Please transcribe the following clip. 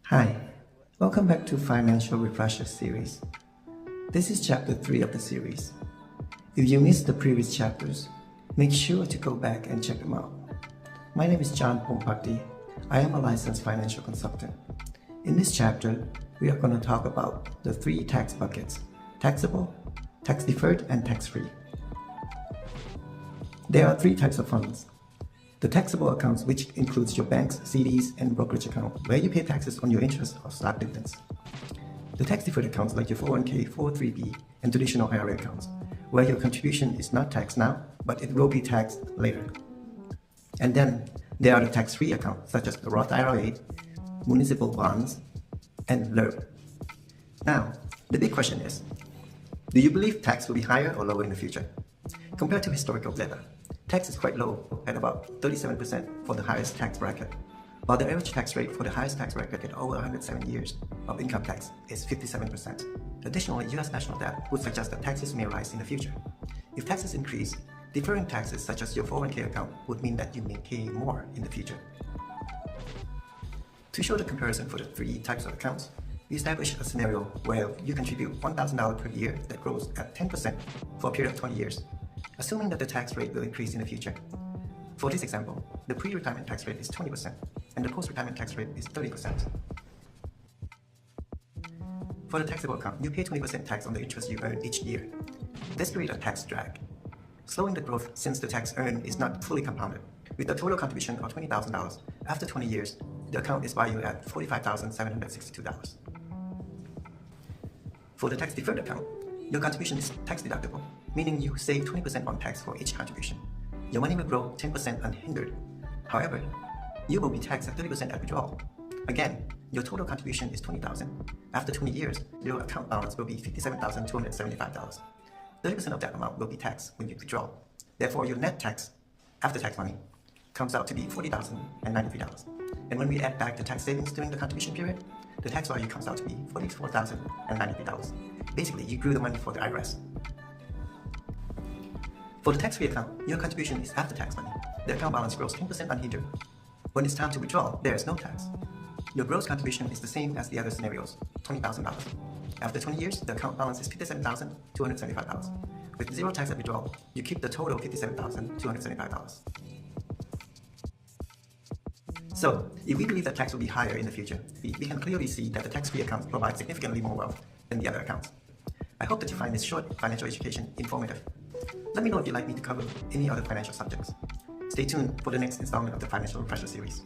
Hi, welcome back to Financial Refresher series. This is chapter 3 of the series. If you missed the previous chapters, make sure to go back and check them out. My name is John Pompati. I am a licensed financial consultant. In this chapter, we are going to talk about the 3 tax buckets: taxable, tax-deferred, and tax-free. There are 3 types of funds. The taxable accounts, which includes your banks, CDs, and brokerage account, where you pay taxes on your interest or stock dividends. The tax-deferred accounts like your 401k, 403b, and traditional IRA accounts, where your contribution is not taxed now, but it will be taxed later. And then there are the tax-free accounts, such as the Roth IRA, municipal bonds, and LIRP. Now, the big question is, do you believe tax will be higher or lower in the future? Compared to historical data, tax is quite low at about 37% for the highest tax bracket, while the average tax rate for the highest tax bracket at over 107 years of income tax is 57%. Additionally, US national debt would suggest that taxes may rise in the future. If taxes increase, deferring taxes such as your 401k account would mean that you may pay more in the future. To show the comparison for the 3 types of accounts, we establish a scenario where you contribute $1,000 per year that grows at 10% for a period of 20 years, assuming that the tax rate will increase in the future. For this example, the pre-retirement tax rate is 20% and the post-retirement tax rate is 30%. For the taxable account, you pay 20% tax on the interest you earn each year. This creates a tax drag, slowing the growth since the tax earned is not fully compounded. With a total contribution of $20,000, after 20 years, the account is valued at $45,762. For the tax-deferred account, your contribution is tax deductible, meaning you save 20% on tax for each contribution. Your money will grow 10% unhindered. However, you will be taxed at 30% at withdrawal. Again, your total contribution is $20,000. After 20 years, your account balance will be $57,275. 30% of that amount will be taxed when you withdraw. Therefore, your net tax, after-tax money, comes out to be $40,093. And when we add back the tax savings during the contribution period, the tax value comes out to be $44,093. Basically, you grew the money for the IRS. For the tax-free account, your contribution is after-tax money. The account balance grows 10% unhindered. When it's time to withdraw, there is no tax. Your gross contribution is the same as the other scenarios, $20,000. After 20 years, the account balance is $57,275. With 0 tax at withdrawal, you keep the total $57,275. So, if we believe that tax will be higher in the future, we can clearly see that the tax-free accounts provide significantly more wealth than the other accounts. I hope that you find this short financial education informative. Let me know if you'd like me to cover any other financial subjects. Stay tuned for the next installment of the Financial Refresher series.